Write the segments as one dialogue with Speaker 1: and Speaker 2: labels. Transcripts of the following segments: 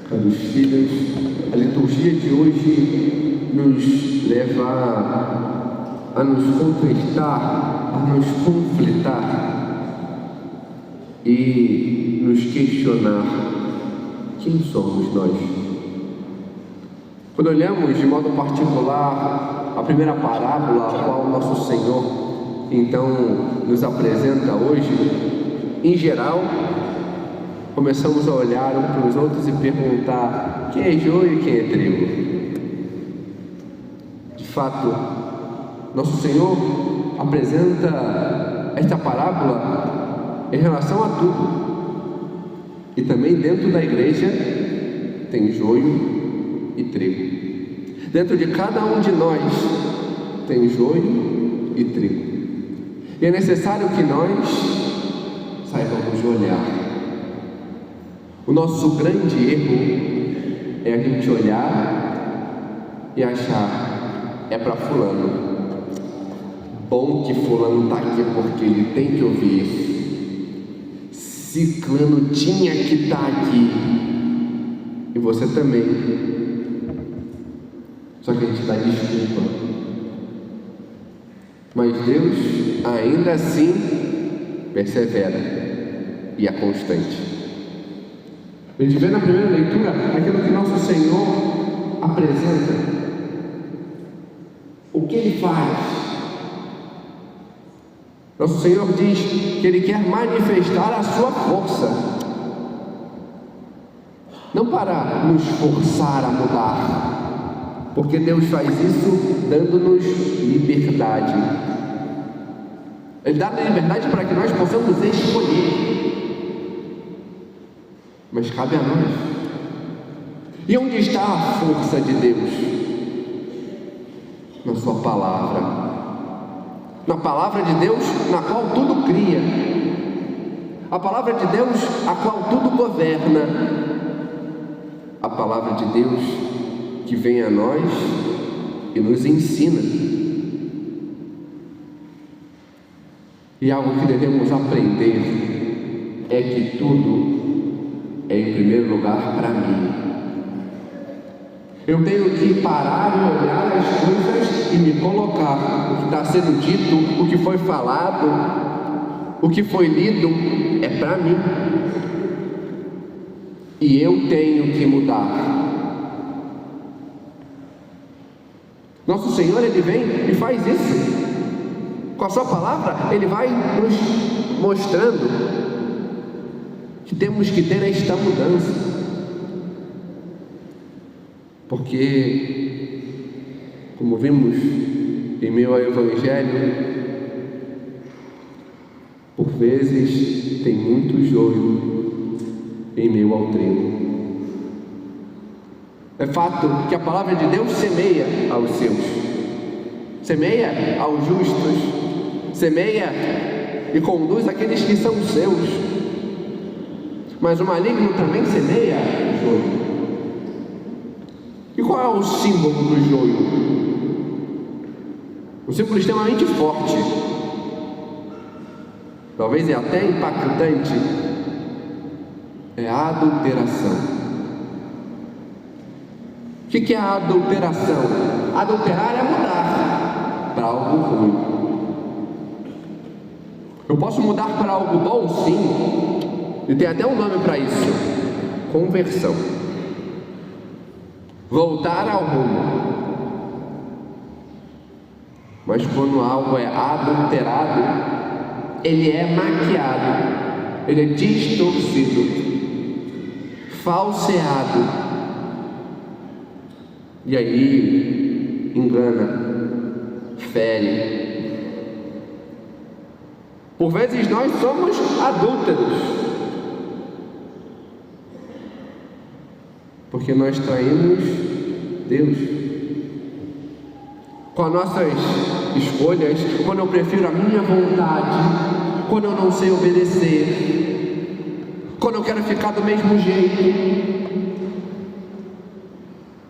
Speaker 1: Caros filhos, a liturgia de hoje nos leva a nos contristar, a nos conflitar e nos questionar quem somos nós. Quando olhamos de modo particular a primeira parábola a qual nosso Senhor então nos apresenta hoje, em geral, começamos a olhar uns para os outros e perguntar quem é joio e quem é trigo. De fato, nosso Senhor apresenta esta parábola em relação a tudo. E também dentro da igreja tem joio e trigo. Dentro de cada um de nós tem joio e trigo. E é necessário que nós saibamos olhar. O nosso grande erro é a gente olhar e achar é para fulano. Bom que fulano está aqui porque ele tem que ouvir isso. Ciclano tinha que estar aqui. E você também. Só que a gente dá desculpa. Mas Deus ainda assim persevera e é constante. A gente vê na primeira leitura aquilo que nosso Senhor apresenta. O que Ele faz? Nosso Senhor diz que Ele quer manifestar a sua força. Não para nos forçar a mudar, porque Deus faz isso dando-nos liberdade. Ele dá a liberdade para que nós possamos escolher. Mas cabe a nós. E onde está a força de Deus? Na sua palavra. Na palavra de Deus, na qual tudo cria. A palavra de Deus, a qual tudo governa. A palavra de Deus que vem a nós e nos ensina. E algo que devemos aprender é que tudo é em primeiro lugar para mim. Eu tenho que parar e olhar as coisas e me colocar. O que está sendo dito, o que foi falado, o que foi lido é para mim. E eu tenho que mudar. Nosso Senhor, Ele vem e faz isso. Com a sua palavra, Ele vai nos mostrando que temos que ter esta mudança. Porque, como vimos em meio ao Evangelho, por vezes tem muito joio em meio ao trigo. É fato que a palavra de Deus semeia aos seus, semeia aos justos, semeia e conduz aqueles que são seus. Mas o maligno também semeia joio. E qual é o símbolo do joio? Um símbolo extremamente forte. Talvez é até impactante. É a adulteração. O que é a adulteração? Adulterar é mudar para algo ruim. Eu posso mudar para algo bom? Sim. E tem até um nome para isso: conversão. Voltar ao rumo. Mas quando algo é adulterado, ele é maquiado, ele é distorcido, falseado. E aí engana, fere. Por vezes nós somos adúlteros, porque nós traímos Deus com as nossas escolhas. Quando eu prefiro a minha vontade, quando eu não sei obedecer, quando eu quero ficar do mesmo jeito,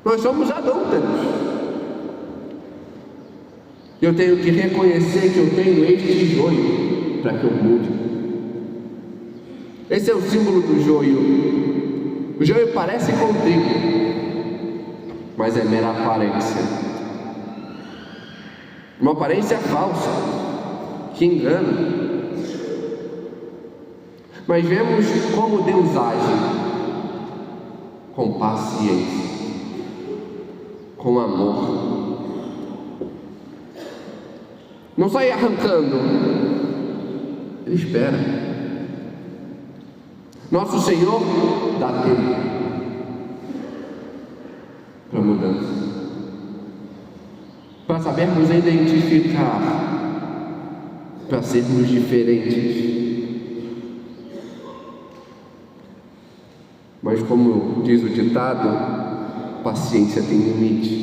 Speaker 1: nós somos adúlteros. Eu tenho que reconhecer que eu tenho este joio para que eu mude. Esse é o símbolo do joio. joio parece com trigo, mas é mera aparência. Uma aparência falsa, que engana. Mas vemos como Deus age, com paciência, com amor. Não sai arrancando, Ele espera. Nosso Senhor dá tempo para mudança, para sabermos identificar, para sermos diferentes. Mas como diz o ditado, paciência tem limite.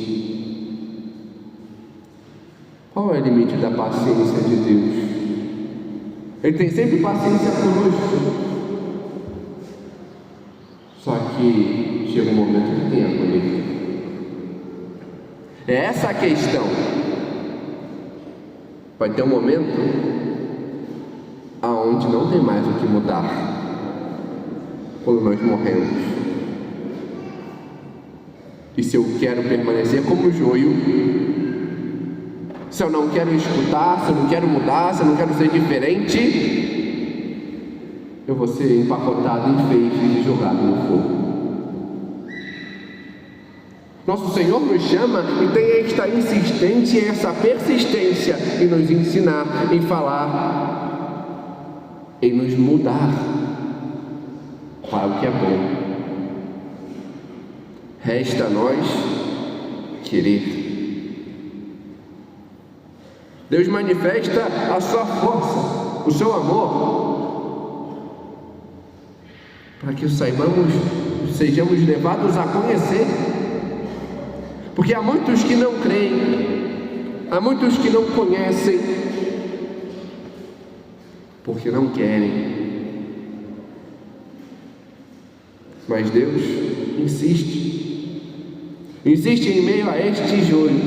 Speaker 1: Qual é o limite da paciência de Deus? Ele tem sempre paciência conosco. Só que chega um momento que tem a colheita. É essa a questão. Vai ter um momento aonde não tem mais o que mudar. Quando nós morremos. E se eu quero permanecer como joio, se eu não quero escutar, se eu não quero mudar, se eu não quero ser diferente, eu vou ser empacotado em feixes e jogado no fogo. Nosso Senhor nos chama e tem esta insistência e essa persistência em nos ensinar, em falar, em nos mudar para o que é bom. Resta a nós querer. Deus manifesta a sua força, o seu amor, para que sejamos levados a conhecer. Porque há muitos que não creem, há muitos que não conhecem, porque não querem. Mas Deus insiste em meio a este joio,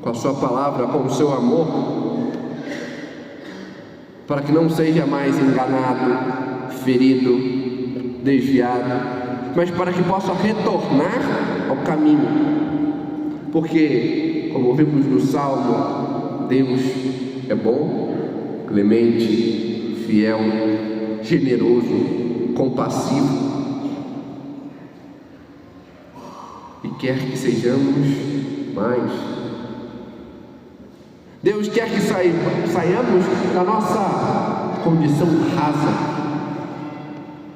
Speaker 1: com a sua palavra, com o seu amor, para que não seja mais enganado, ferido, desviado, mas para que possa retornar ao caminho. Porque, como vimos no Salmo, Deus é bom, clemente, fiel, generoso, compassivo, e quer que sejamos mais. Deus quer que saiamos da nossa condição rasa,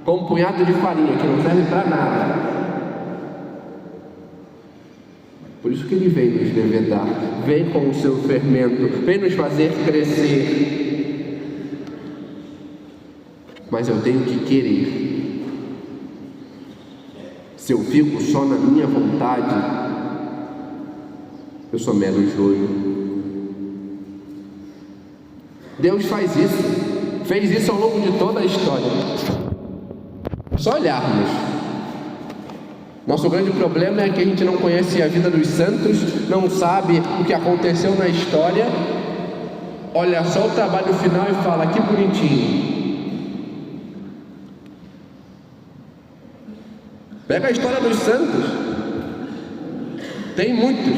Speaker 1: com um punhado de farinha que não serve para nada. Por isso que Ele vem nos levedar, vem com o seu fermento, vem nos fazer crescer. Mas eu tenho que querer. Se eu fico só na minha vontade, eu sou mero joio. Deus faz isso, fez isso ao longo de toda a história. Só olharmos. Nosso grande problema é que a gente não conhece a vida dos santos, não sabe o que aconteceu na história, olha só o trabalho final e fala: que bonitinho. Pega a história dos santos, tem muitos.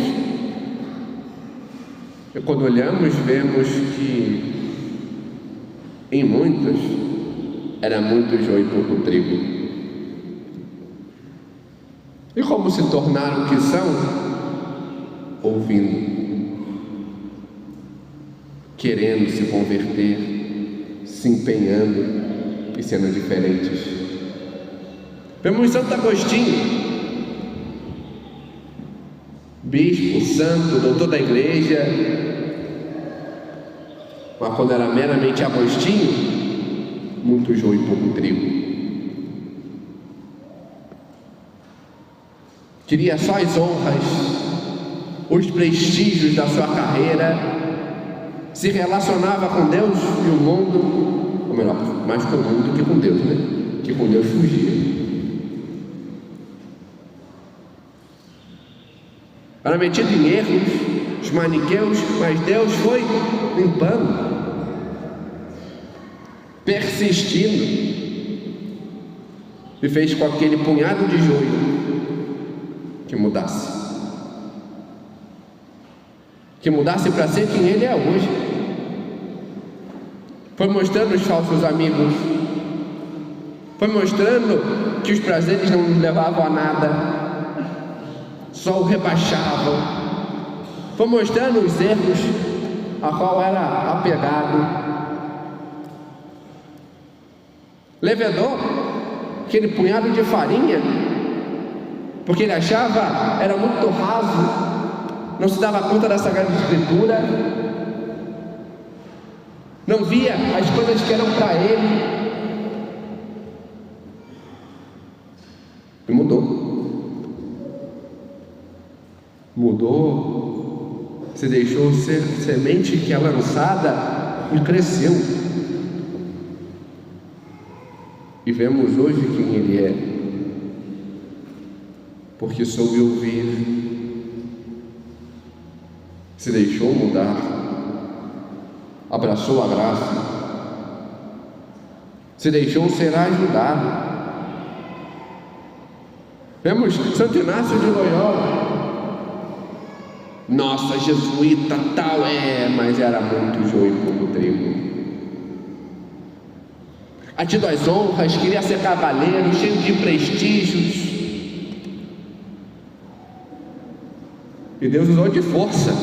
Speaker 1: E quando olhamos, vemos que em muitos era muito joio e pouco trigo. E como se tornaram o que são? Ouvindo, querendo se converter, se empenhando e sendo diferentes. Vemos Santo Agostinho, bispo, santo, doutor da igreja, mas quando era meramente Agostinho, muito joio e pouco trigo. Queria só as honras, os prestígios da sua carreira, se relacionava com Deus e o mundo, ou melhor, mais com o mundo do que com Deus, né? Que com Deus fugia. Era metido em erros, os maniqueus, mas Deus foi limpando, persistindo. e fez com aquele punhado de joio que mudasse. Que mudasse para ser quem ele é hoje. Foi mostrando os falsos amigos. Foi mostrando que os prazeres não nos levavam a nada, só o rebaixavam. Foi mostrando os erros a qual era apegado. Levedou aquele punhado de farinha, porque ele achava era muito raso, não se dava conta da Sagrada Escritura, não via as coisas que eram para ele, e mudou, se deixou ser semente que é lançada e cresceu, e vemos hoje quem ele é, porque soube ouvir, se deixou mudar, abraçou a graça, se deixou ser ajudado. Vemos Santo Inácio de Loyola, nossa, jesuíta tal, mas era muito joio e pouco trigo. A tido as honras, queria ser cavaleiro, cheio de prestígios, e Deus usou de força,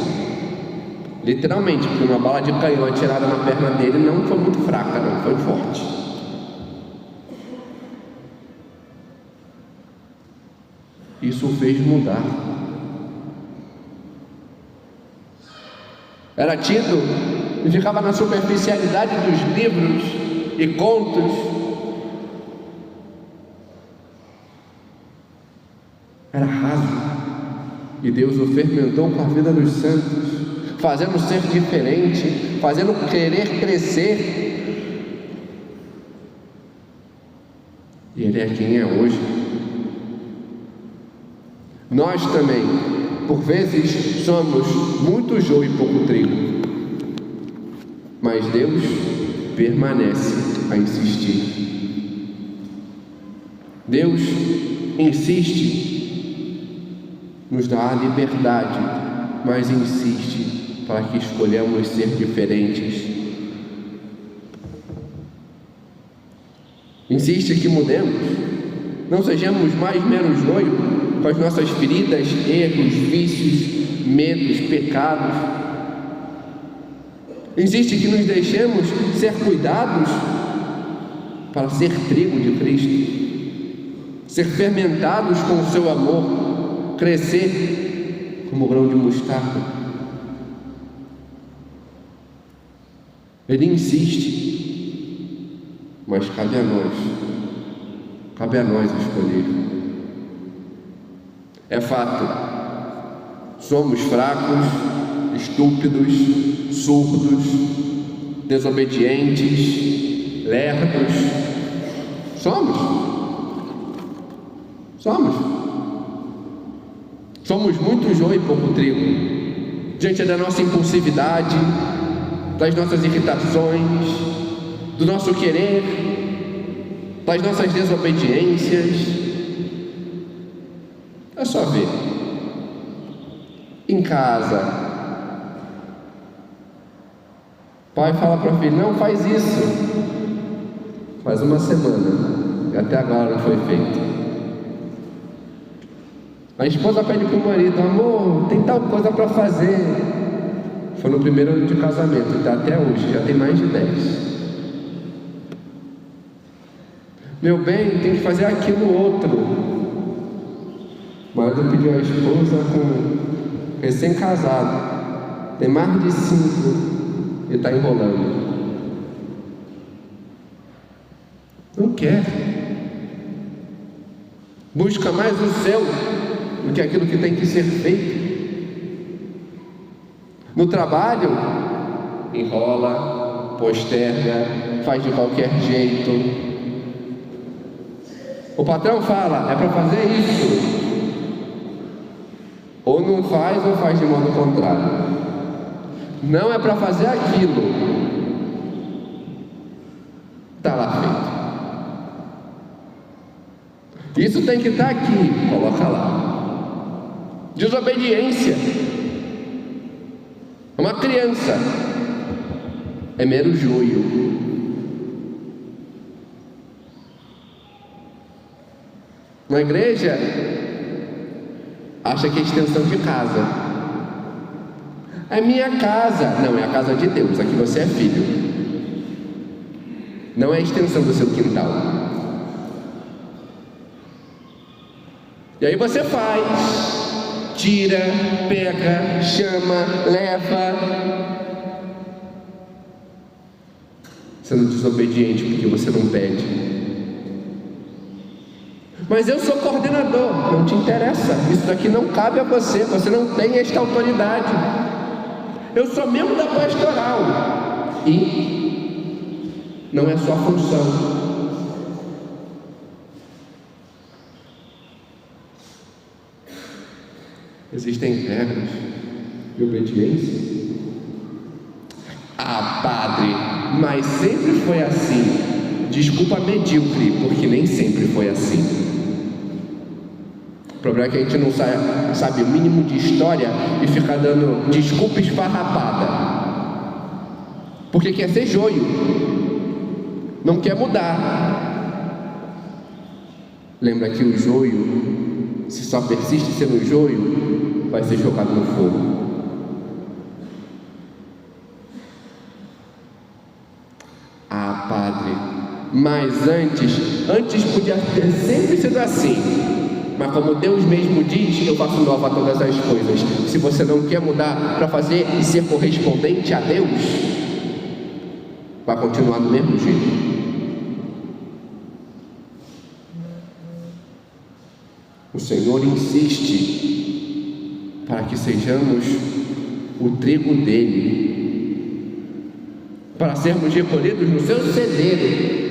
Speaker 1: literalmente, porque uma bala de canhão atirada na perna dele não foi muito fraca, não foi forte. Isso o fez mudar. Era tido e ficava na superficialidade dos livros e contos. Era raso. E Deus o fermentou com a vida dos santos, fazendo ser diferente, fazendo querer crescer. E ele é quem é hoje. Nós também, por vezes, somos muito joio e pouco trigo, mas Deus permanece a insistir. Deus insiste, nos dá a liberdade, mas insiste para que escolhamos ser diferentes. Insiste que mudemos, não sejamos mais menos joio, com as nossas feridas, erros, vícios, medos, pecados. Insiste que nos deixemos ser cuidados para ser trigo de Cristo, ser fermentados com o seu amor, crescer como grão de mostarda. Ele insiste, mas cabe a nós escolher. É fato, somos fracos, estúpidos, surdos, desobedientes, lerdos. Somos muito joio e pouco trigo, diante da nossa impulsividade, das nossas irritações, do nosso querer, das nossas desobediências. É só ver. Em casa, pai fala para o filho: não faz isso. Faz uma semana e até agora não foi feito. A esposa pede para o marido: amor, tem tal coisa para fazer. Foi no primeiro ano de casamento, está até hoje, já tem mais de 10. Meu bem, tem que fazer aquilo outro. O marido pediu a esposa com recém-casado, tem mais de 5 e está enrolando. Não quer. Busca mais o seu do que aquilo que tem que ser feito. No trabalho, enrola, posterga, faz de qualquer jeito. O patrão fala: é para fazer isso. Ou não faz, ou faz de modo contrário. Não é para fazer aquilo. Está lá feito. Isso tem que estar aqui, coloca lá. Desobediência. Uma criança é mero joio. Na igreja, acha que é extensão de casa. É minha casa. Não, é a casa de Deus. Aqui você é filho. Não é a extensão do seu quintal. E aí você faz, tira, pega, chama, leva, sendo desobediente porque você não pede. Mas eu sou coordenador. Não te interessa. Isso daqui não cabe a você. Você não tem esta autoridade. Eu sou membro da pastoral. E não é sua função. Existem regras de obediência. Ah, padre, mas sempre foi assim. Desculpa medíocre, porque nem sempre foi assim. O problema é que a gente não sabe o mínimo de história e fica dando desculpa esfarrapada. Porque quer ser joio, não quer mudar. Lembra que o joio, se só persiste sendo joio, vai ser jogado no fogo. Ah, padre, mas antes podia ter sempre sido assim. Mas como Deus mesmo diz, eu faço nova todas as coisas. Se você não quer mudar para fazer e ser correspondente a Deus, vai continuar do mesmo jeito. O Senhor insiste para que sejamos o trigo dele, para sermos recolhidos no seu celeiro.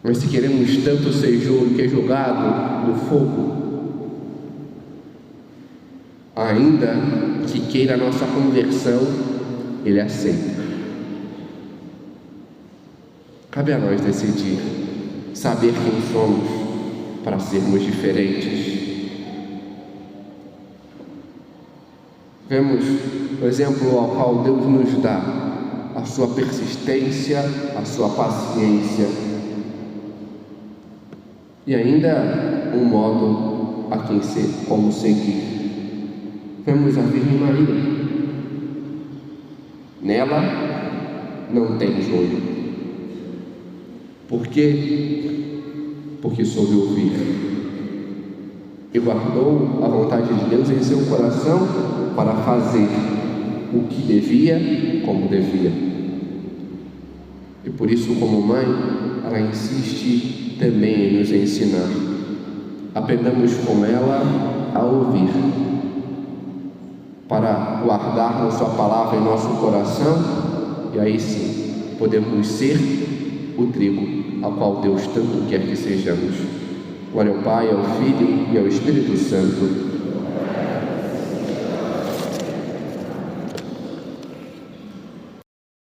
Speaker 1: Mas se queremos tanto ser joio que é jogado no fogo, ainda que queira a nossa conversão, Ele aceita. Cabe a nós decidir, saber quem somos, para sermos diferentes. Vemos o exemplo ao qual Deus nos dá, a sua persistência, a sua paciência, e ainda um modo a quem como seguir. Vemos a Virgem Maria. Nela não tem joio. Por quê? Porque soube ouvir e guardou a vontade de Deus em seu coração para fazer o que devia, como devia. E por isso, como mãe, ela insiste também em nos ensinar. Aprendamos com ela a ouvir, para guardar a sua palavra em nosso coração, e aí sim podemos ser o trigo ao qual Deus tanto quer que sejamos. Glória ao Pai, ao Filho e ao Espírito Santo,